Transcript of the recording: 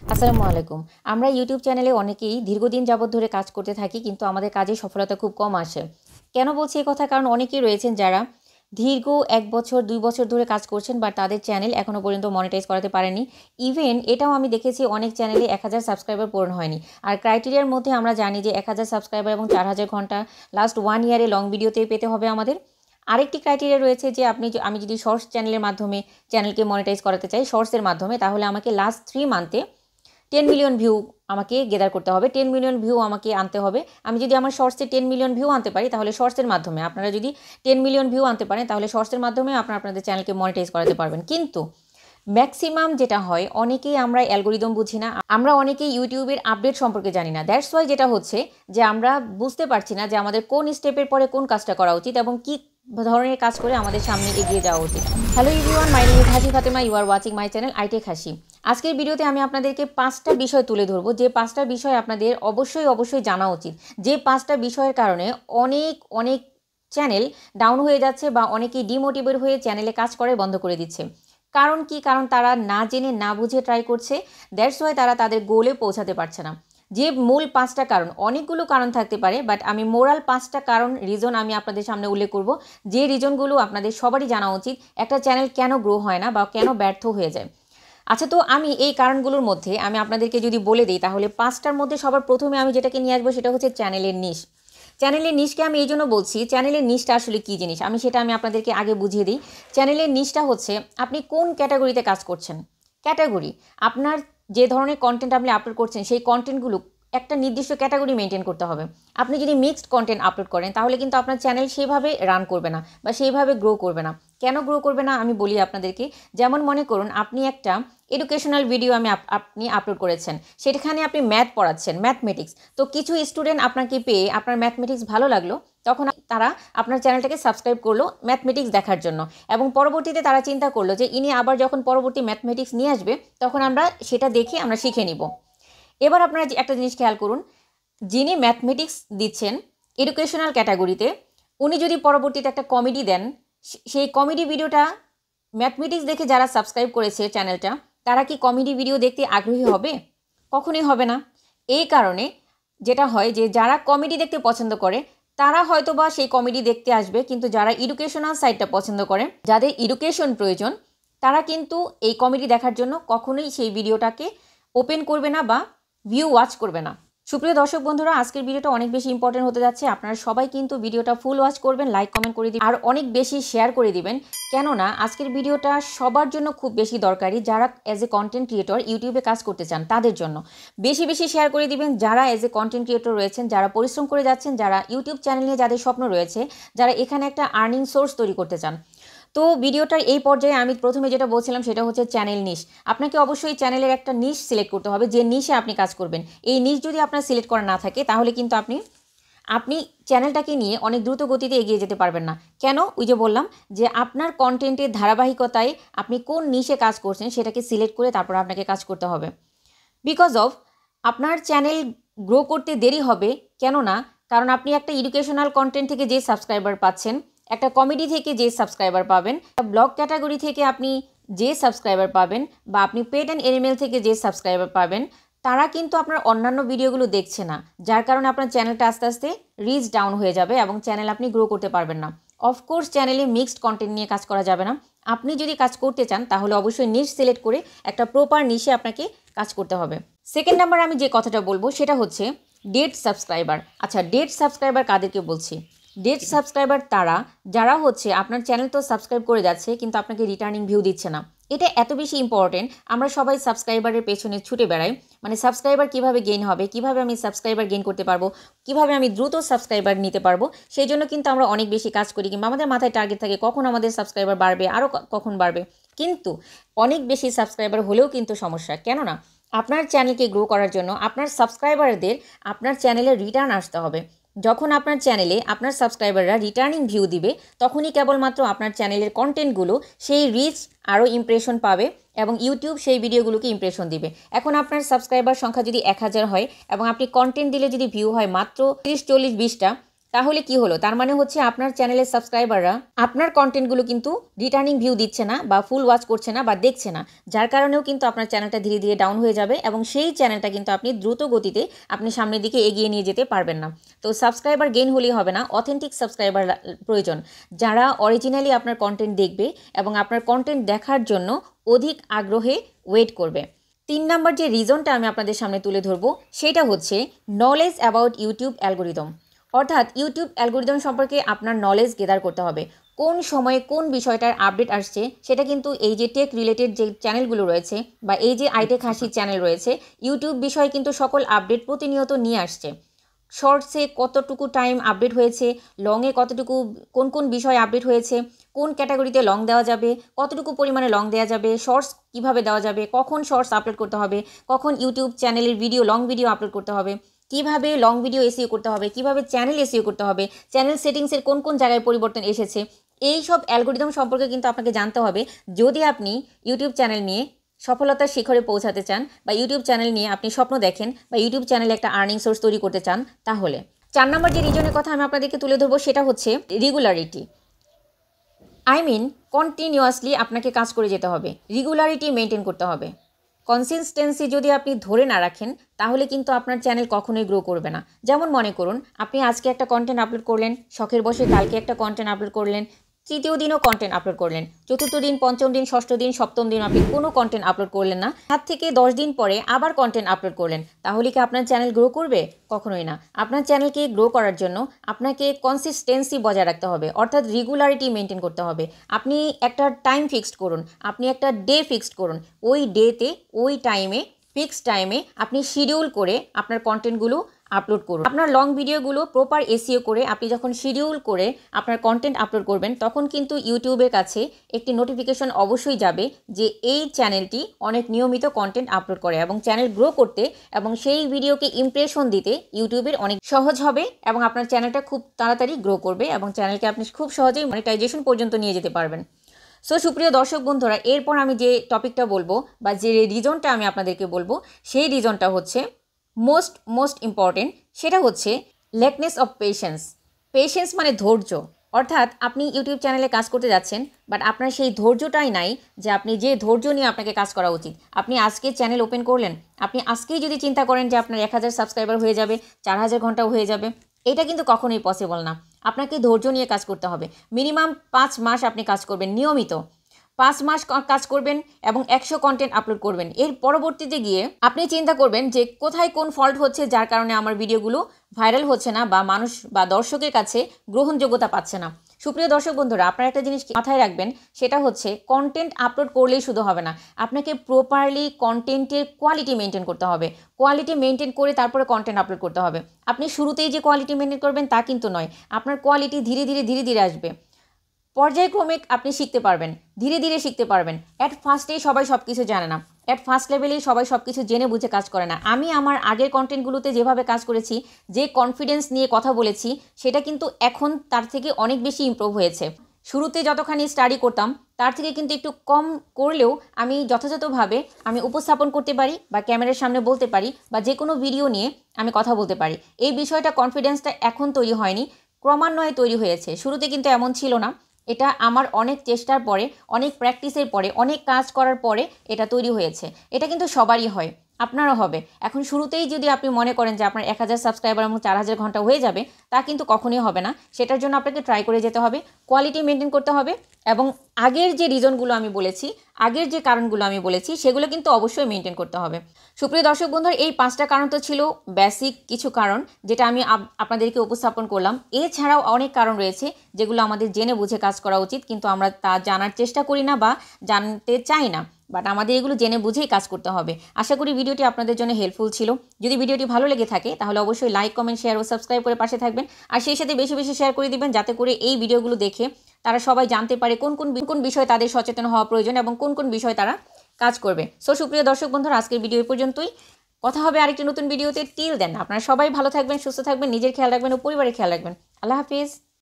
আসসালামু আলাইকুম। আমরা ইউটিউব চ্যানেলে অনেকেই দীর্ঘদিন যাবৎ ধরে কাজ করতে থাকি, কিন্তু আমাদের কাজে সফলতা খুব কম আসে। কেন বলছি এই কথা? কারণ অনেকেই রয়েছেন যারা দীর্ঘ ১ বছর ২ বছর ধরে কাজ করছেন, বাট তাদের চ্যানেল এখনও পর্যন্ত মনিটাইজ করাতে পারেনি। ইভেন এটাও আমি দেখেছি অনেক চ্যানেলে ১,০০০ সাবস্ক্রাইবার পূরণ হয়নি। আর ক্রাইটেরিয়ার মধ্যে আমরা জানি যে ১,০০০ সাবস্ক্রাইবার এবং ৪,০০০ ঘন্টা লাস্ট 1 ইয়ারে লং ভিডিওতে পেতে হবে আমাদের। আরেকটি ক্রাইটেরিয়া রয়েছে যে আমি যদি শর্টস চ্যানেলের মাধ্যমে চ্যানেলকে মনিটাইজ করাতে চাই শর্টসের মাধ্যমে, তাহলে আমাকে লাস্ট 3 মান্থে 10 মিলিয়ন ভিউ আমাকে গেদার করতে হবে, 10 মিলিয়ন ভিউ আমাকে আনতে হবে। আমি যদি আমার শর্টসে 10 মিলিয়ন ভিউ আনতে পারি, তাহলে শর্টসের মাধ্যমে আপনারা যদি 10 মিলিয়ন ভিউ আনতে পারেন, তাহলে শর্টসের মাধ্যমে আপনাদের চ্যানেলকে মনিটাইজ করাতে পারবেন। কিন্তু ম্যাক্সিমাম যেটা হয়, অনেকেই আমরা অ্যালগোরিদম বুঝি না, আমরা অনেকেই ইউটিউবের আপডেট সম্পর্কে জানি না। দ্যাটস ওয়াই যেটা হচ্ছে যে আমরা বুঝতে পারছি না যে আমাদের কোন স্টেপের পরে কোন কাজটা করা উচিত এবং কী ধরনের কাজ করে আমাদের সামনে এগিয়ে যাওয়া উচিত। Hello everyone, my name is Hasi Fatema, you are watching my channel iTech Hasi. আজকের ভিডিওতে আমি আপনাদেরকে 5টা বিষয় তুলে ধরবো, যে 5টা বিষয় আপনাদের অবশ্যই জানা উচিত। যে 5টা বিষয়ের কারণে অনেক চ্যানেল ডাউন হয়ে যাচ্ছে বা অনেকেই ডিমোটিভেট হয়ে চ্যানেলে কাজ করে বন্ধ করে দিচ্ছে। কারণ কি? কারণ তারা না জেনে না বুঝে ট্রাই করছে। দ্যাটস ওয়াই তারা তাদের গোলে পৌঁছাতে পারছে না। যে মূল 5টা কারণ, অনেকগুলো কারণ থাকতে পারে, বাট আমি মোরাল 5টা কারণ রিজন আমি আপনাদের সামনে উল্লেখ করব, যে রিজনগুলো আপনাদের সবারই জানা উচিত একটা চ্যানেল কেন গ্রো হয় না বা কেন ব্যর্থ হয়ে যায়। আচ্ছা, তো আমি এই কারণগুলোর মধ্যে আমি আপনাদেরকে যদি বলে দিই, তাহলে 5টার মধ্যে সবার প্রথমে আমি যেটাকে নিয়ে আসবো সেটা হচ্ছে চ্যানেলের নিশ। চ্যানেলের নিশকে আমি এই জন্য বলছি, চ্যানেলের নিশটা আসলে কী জিনিস সেটা আমি আপনাদেরকে আগে বুঝিয়ে দিই। চ্যানেলের নিশটা হচ্ছে আপনি কোন ক্যাটাগরিতে কাজ করছেন। ক্যাটাগরি, আপনার যে ধরনের কন্টেন্ট আপনি আপলোড করছেন সেই কন্টেন্টগুলো একটা নির্দিষ্ট ক্যাটাগরি মেনটেন করতে হবে। আপনি যদি মিক্সড কন্টেন্ট আপলোড করেন, তাহলে কিন্তু আপনার চ্যানেল সেভাবে রান করবে না বা সেইভাবে গ্রো করবে না। কেন গ্রো করবে না আমি বলি আপনাদেরকে। যেমন মনে করুন, আপনি একটা এডুকেশনাল ভিডিও আপনি আপলোড করেছেন, সেখানে আপনি ম্যাথ পড়াচ্ছেন, ম্যাথমেটিক্স। তো কিছু স্টুডেন্ট আপনাকে পেয়ে আপনার ম্যাথমেটিক্স ভালো লাগলো, তখন তারা আপনার চ্যানেলটাকে সাবস্ক্রাইব করলো ম্যাথমেটিক্স দেখার জন্য, এবং পরবর্তীতে তারা চিন্তা করলো যে ইনি আবার যখন পরবর্তী ম্যাথমেটিক্স নিয়ে আসবে, তখন আমরা সেটা দেখে আমরা শিখে নিব। এবার আপনারা একটা জিনিস খেয়াল করুন, যিনি ম্যাথমেটিক্স দিচ্ছেন এডুকেশনাল ক্যাটাগরিতে, উনি যদি পরবর্তীতে একটা কমেডি দেন, সেই কমেডি ভিডিওটা ম্যাথমেটিক্স দেখে যারা সাবস্ক্রাইব করেছে চ্যানেলটা, তারা কি কমেডি ভিডিও দেখতে আগ্রহী হবে? কখনোই হবে না। এই কারণে যেটা হয় যে যারা কমেডি দেখতে পছন্দ করে তারা হয়তো বা সেই কমেডি দেখতে আসবে, কিন্তু যারা এডুকেশনাল সাইডটা পছন্দ করে, যাদের এডুকেশন প্রয়োজন, তারা কিন্তু এই কমেডি দেখার জন্য কখনোই সেই ভিডিওটাকে ওপেন করবে না বা ভিউ ওয়াচ করবে না। সুপ্রিয় দর্শক বন্ধুরা, আজকের ভিডিওটা অনেক বেশি ইম্পর্টেন্ট হতে যাচ্ছে। আপনারা সবাই কিন্তু ভিডিওটা ফুল ওয়াচ করবেন, লাইক কমেন্ট করে দিবেন আর অনেক বেশি শেয়ার করে দিবেন। কেননা আজকের ভিডিওটা সবার জন্য খুব বেশি দরকারি। যারা অ্যাজ এ কন্টেন্ট ক্রিয়েটর ইউটিউবে কাজ করতে চান তাদের জন্য বেশি শেয়ার করে দিবেন। যারা অ্যাজ এ কন্টেন্ট ক্রিয়েটর রয়েছেন, যারা পরিশ্রম করে যাচ্ছেন, যারা ইউটিউব চ্যানেল নিয়ে যাদের স্বপ্ন রয়েছে, যারা এখানে একটা আর্নিং সোর্স তৈরি করতে চান। তো ভিডিওটার এই পর্যায়ে আমি প্রথমে যেটা বলছিলাম সেটা হচ্ছে চ্যানেল নিশ। আপনাকে অবশ্যই চ্যানেলের একটা নিশ সিলেক্ট করতে হবে, যে নিশে আপনি কাজ করবেন। এই নিশ যদি আপনার সিলেক্ট করা না থাকে, তাহলে কিন্তু আপনি চ্যানেলটাকে নিয়ে অনেক দ্রুত গতিতে এগিয়ে যেতে পারবেন না। কেন? ওই যে বললাম যে আপনার কন্টেন্টের ধারাবাহিকতায় আপনি কোন নিশে কাজ করছেন সেটাকে সিলেক্ট করে তারপর আপনাকে কাজ করতে হবে। বিকজ অফ আপনার চ্যানেল গ্রো করতে দেরি হবে। কেননা কারণ আপনি একটা এডুকেশনাল কন্টেন্ট থেকে যে সাবস্ক্রাইবার পাচ্ছেন, একটা কমেডি থেকে যে সাবস্ক্রাইবার পাবেন, ব্লগ ক্যাটাগরি থেকে আপনি যে সাবস্ক্রাইবার পাবেন, বা আপনি পেট অ্যান্ড এনিমেল থেকে যে সাবস্ক্রাইবার পাবেন, তারা কিন্তু আপনার অন্যান্য ভিডিওগুলো দেখছে না। যার কারণে আপনার চ্যানেলটা আস্তে আস্তে রিচ ডাউন হয়ে যাবে এবং চ্যানেল আপনি গ্রো করতে পারবেন না। অফকোর্স চ্যানেলে মিক্সড কন্টেন্ট নিয়ে কাজ করা যাবে না। আপনি যদি কাজ করতে চান, তাহলে অবশ্যই নিশ সিলেক্ট করে একটা প্রপার নিশে আপনাকে কাজ করতে হবে। সেকেন্ড নাম্বার আমি যে কথাটা বলবো সেটা হচ্ছে ডেড সাবস্ক্রাইবার। আচ্ছা, ডেড সাবস্ক্রাইবার কাদেরকে বলছি? ডেড সাবস্ক্রাইবার তারা যারা হচ্ছে আপনার চ্যানেল তো সাবস্ক্রাইব করে যাচ্ছে, কিন্তু আপনাকে রিটার্নিং ভিউ দিচ্ছে না। এটা এত বেশি ইম্পর্টেন্ট। আমরা সবাই সাবস্ক্রাইবারের পেছনে ছুটে বেড়াই, মানে সাবস্ক্রাইবার কিভাবে গেইন হবে, কিভাবে আমি সাবস্ক্রাইবার গেইন করতে পারবো, কিভাবে আমি দ্রুত সাবস্ক্রাইবার নিতে পারবো, সেই জন্য কিন্তু আমরা অনেক বেশি কাজ করি, কিংবা আমাদের মাথায় টার্গেট থাকে কখন আমাদের সাবস্ক্রাইবার বাড়বে, আরও কখন বাড়বে। কিন্তু অনেক বেশি সাবস্ক্রাইবার হলেও কিন্তু সমস্যা। কেননা আপনার চ্যানেলকে গ্রো করার জন্য আপনার সাবস্ক্রাইবারদের আপনার চ্যানেলে রিটার্ন আসতে হবে। যখন আপনার চ্যানেলে আপনার সাবস্ক্রাইবাররা রিটার্নিং ভিউ দিবে, তখনই কেবলমাত্র আপনার চ্যানেলের কন্টেন্টগুলো সেই রিচ আরও ইমপ্রেশন পাবে এবং ইউটিউব সেই ভিডিওগুলোকে ইমপ্রেশন দিবে। এখন আপনার সাবস্ক্রাইবার সংখ্যা যদি 1000 হয় এবং আপনি কন্টেন্ট দিলে যদি ভিউ হয় মাত্র 30, 40, 20টা, তাহলে কি হলো? তার মানে হচ্ছে আপনার চ্যানেলের সাবস্ক্রাইবাররা আপনার কন্টেন্টগুলো কিন্তু রিটার্নিং ভিউ দিচ্ছে না বা ফুল ওয়াচ করছে না বা দেখছে না। যার কারণেও কিন্তু আপনার চ্যানেলটা ধীরে ধীরে ডাউন হয়ে যাবে এবং সেই চ্যানেলটা কিন্তু আপনি দ্রুত গতিতে আপনি সামনের দিকে এগিয়ে নিয়ে যেতে পারবেন না। তো সাবস্ক্রাইবার গেইন হলেই হবে না, অথেন্টিক সাবস্ক্রাইবার প্রয়োজন, যারা অরিজিনালি আপনার কন্টেন্ট দেখবে এবং আপনার কন্টেন্ট দেখার জন্য অধিক আগ্রহে ওয়েট করবে। 3 নাম্বার যে রিজনটা আমি আপনাদের সামনে তুলে ধরবো সেটা হচ্ছে নলেজ অ্যাবাউট ইউটিউব অ্যালগোরিদম। অর্থাৎ ইউটিউব অ্যালগোরিদম সম্পর্কে আপনার নলেজ গেদার করতে হবে। কোন সময়ে কোন বিষয়টার আপডেট আসছে সেটা কিন্তু এই যে টেক রিলেটেড যে চ্যানেলগুলো রয়েছে বা এই যে আইটেক হাসির চ্যানেল রয়েছে, ইউটিউব বিষয়ে কিন্তু সকল আপডেট প্রতিনিয়ত নিয়ে আসছে। শর্টসে কতটুকু টাইম আপডেট হয়েছে, লংয়ে কতটুকু কোন কোন বিষয় আপডেট হয়েছে, কোন ক্যাটাগরিতে লং দেওয়া যাবে, কতটুকু পরিমাণে লং দেওয়া যাবে, শর্টস কীভাবে দেওয়া যাবে, কখন শর্টস আপলোড করতে হবে, কখন ইউটিউব চ্যানেলের ভিডিও লং ভিডিও আপলোড করতে হবে, কিভাবে লং ভিডিও এসইও করতে হবে, কিভাবে চ্যানেল এসইও করতে হবে, চ্যানেল সেটিংসের কোন কোন জায়গায় পরিবর্তন এসেছে, এই সব অ্যালগোরিদম সম্পর্কে কিন্তু আপনাকে জানতে হবে যদি আপনি ইউটিউব চ্যানেল নিয়ে সফলতার শিখরে পৌঁছাতে চান বা ইউটিউব চ্যানেল নিয়ে আপনি স্বপ্ন দেখেন বা ইউটিউব চ্যানেলে একটা আর্নিং সোর্স তৈরি করতে চান। তাহলে 4 নম্বর যে রিজনের কথা আমি আপনাদেরকে তুলে ধরবো সেটা হচ্ছে রেগুলারিটি। কন্টিনিউয়াসলি আপনাকে কাজ করে যেতে হবে, রেগুলারিটি মেনটেন করতে হবে। কনসিস্টেন্সি যদি আপনি ধরে না রাখেন তাহলে কিন্তু আপনার চ্যানেল কখনোই গ্রো করবে না। যেমন মনে করুন আপনি আজকে একটা কন্টেন্ট আপলোড করলেন, শখের বসে কালকে একটা কন্টেন্ট আপলোড করলেন, তৃতীয় দিনও কন্টেন্ট আপলোড করলেন, চতুর্থ দিন, পঞ্চম দিন, ষষ্ঠ দিন, সপ্তম দিন আপনি কোনো কন্টেন্ট আপলোড করলেন না, 7 থেকে 10 দিন পরে আবার কন্টেন্ট আপলোড করলেন, তাহলে কি আপনার চ্যানেল গ্রো করবে? কখনোই না। আপনার চ্যানেলকে গ্রো করার জন্য আপনাকে কনসিস্টেন্সি বজায় রাখতে হবে, অর্থাৎ রেগুলারিটি মেনটেন করতে হবে। আপনি একটা টাইম ফিক্সড করুন, আপনি একটা ডে ফিক্সড করুন, ওই ডেতে ওই টাইমে ফিক্সড টাইমে আপনি শিডিউল করে আপনার কন্টেন্টগুলো আপলোড করুন। আপনার লং ভিডিওগুলো প্রপার এসইও করে আপনি যখন শিডিউল করে আপনার কন্টেন্ট আপলোড করবেন তখন কিন্তু ইউটিউবের কাছে একটি নোটিফিকেশন অবশ্যই যাবে যে এই চ্যানেলটি অনেক নিয়মিত কন্টেন্ট আপলোড করে, এবং চ্যানেল গ্রো করতে এবং সেই ভিডিওকে ইমপ্রেশন দিতে ইউটিউবের অনেক সহজ হবে এবং আপনার চ্যানেলটা খুব তাড়াতাড়ি গ্রো করবে এবং চ্যানেলকে আপনি খুব সহজেই মনিটাইজেশন পর্যন্ত নিয়ে যেতে পারবেন। সো সুপ্রিয় দর্শক বন্ধুরা, এরপর আমি যে টপিকটা বলবো বা যে রিজনটা আমি আপনাদেরকে বলবো সেই রিজনটা হচ্ছে মোস্ট ইম্পর্টেন্ট, সেটা হচ্ছে ল্যাকনেস অফ পেশেন্স মানে ধৈর্য। অর্থাৎ আপনি ইউটিউব চ্যানেলে কাজ করতে যাচ্ছেন বাট আপনার সেই ধৈর্যটাই নাই যে আপনি যে ধৈর্য নিয়ে আপনাকে কাজ করা উচিত। আপনি আজকে চ্যানেল ওপেন করলেন, আপনি আজকেই যদি চিন্তা করেন যে আপনার 1000 সাবস্ক্রাইবার হয়ে যাবে, 4000 ঘন্টাও হয়ে যাবে, এটা কিন্তু কখনোই পসিবল না। আপনাকে ধৈর্য নিয়ে কাজ করতে হবে। মিনিমাম 5 মাস আপনি কাজ করবেন, নিয়মিত 5 মাস কাজ করবেন এবং 100 কন্টেন্ট আপলোড করবেন। এর পরবর্তীতে গিয়ে আপনি চিন্তা করবেন যে কোথায় কোন ফল্ট হচ্ছে যার কারণে আমার ভিডিওগুলো ভাইরাল হচ্ছে না বা মানুষ বা দর্শকের কাছে গ্রহণযোগ্যতা পাচ্ছে না। সুপ্রিয় দর্শক বন্ধুরা, আপনারা একটা জিনিস মাথায় রাখবেন, সেটা হচ্ছে কন্টেন্ট আপলোড করলেই শুধু হবে না, আপনাকে প্রপারলি কন্টেন্টের কোয়ালিটি মেনটেন করতে হবে। কোয়ালিটি মেনটেন করে তারপরে কন্টেন্ট আপলোড করতে হবে। আপনি শুরুতেই যে কোয়ালিটি মেনটেন করবেন তা কিন্তু নয়, আপনার কোয়ালিটি ধীরে ধীরে আসবে। পর্যায়ক্রমে আপনি শিখতে পারবেন, ধীরে ধীরে শিখতে পারবেন। অ্যাট ফার্স্টেই সবাই সব কিছু জানে না, অ্যাট ফার্স্ট লেভেলেই সবাই সব কিছু জেনে বুঝে কাজ করে না। আমি আমার আগের কন্টেন্টগুলোতে যেভাবে কাজ করেছি, যে কনফিডেন্স নিয়ে কথা বলেছি, সেটা কিন্তু এখন তার থেকে অনেক বেশি ইমপ্রুভ হয়েছে। শুরুতে যতখানি স্টাডি করতাম তার থেকে কিন্তু একটু কম করলেও আমি যথাযথভাবে আমি উপস্থাপন করতে পারি বা ক্যামেরার সামনে বলতে পারি বা যে কোনো ভিডিও নিয়ে আমি কথা বলতে পারি। এই বিষয়টা, কনফিডেন্সটা এখন তৈরি হয়নি, ক্রমান্বয়ে তৈরি হয়েছে। শুরুতে কিন্তু এমন ছিল না। এটা আমার অনেক চেষ্টার পরে, অনেক প্র্যাকটিসের পরে, অনেক কাজ করার পরে এটা তৈরি হয়েছে। এটা কিন্তু সবারই হয়, আপনারও হবে। এখন শুরুতেই যদি আপনি মনে করেন যে আপনার 1000 সাবস্ক্রাইবার এবং 4000 ঘন্টা হয়ে যাবে, তা কিন্তু কখনোই হবে না। সেটার জন্য আপনাকে ট্রাই করে যেতে হবে, কোয়ালিটি মেনটেন করতে হবে এবং আগের যে রিজনগুলো আমি বলেছি, আগের যে কারণগুলো আমি বলেছি, সেগুলো কিন্তু অবশ্যই মেনটেন করতে হবে। সুপ্রিয় দর্শক বন্ধুরা, এই 5টা কারণ তো ছিল বেসিক কিছু কারণ যেটা আমি আপনাদেরকে উপস্থাপন করলাম। এছাড়াও অনেক কারণ রয়েছে যেগুলো আমাদের জেনে বুঝে কাজ করা উচিত, কিন্তু আমরা তা জানার চেষ্টা করি না বা জানতে চাই না। বাট আমাদের এগুলো জেনে বুঝেই কাজ করতে হবে। আশা করি ভিডিওটি আপনাদের জন্য হেল্পফুল ছিল। যদি ভিডিওটি ভালো লেগে থাকে তাহলে অবশ্যই লাইক, কমেন্ট, শেয়ার ও সাবস্ক্রাইব করে পাশে থাকবেন। আর সেই সাথে বেশি বেশি শেয়ার করে দিবেন, যাতে করে এই ভিডিওগুলো দেখে তারা সবাই জানতে পারে কোন কোন বিষয়ে তাদের সচেতন হওয়া প্রয়োজন এবং কোন কোন বিষয়ে তারা কাজ করবে। সো সুপ্রিয় দর্শক বন্ধুরা, আজকের ভিডিও এই পর্যন্তই। কথা হবে আরেকটি নতুন ভিডিওতে। টিল দেন আপনারা সবাই ভালো থাকবেন, সুস্থ থাকবেন, নিজের খেয়াল রাখবেন ও পরিবারের খেয়াল রাখবেন। আল্লাহ হাফিজ।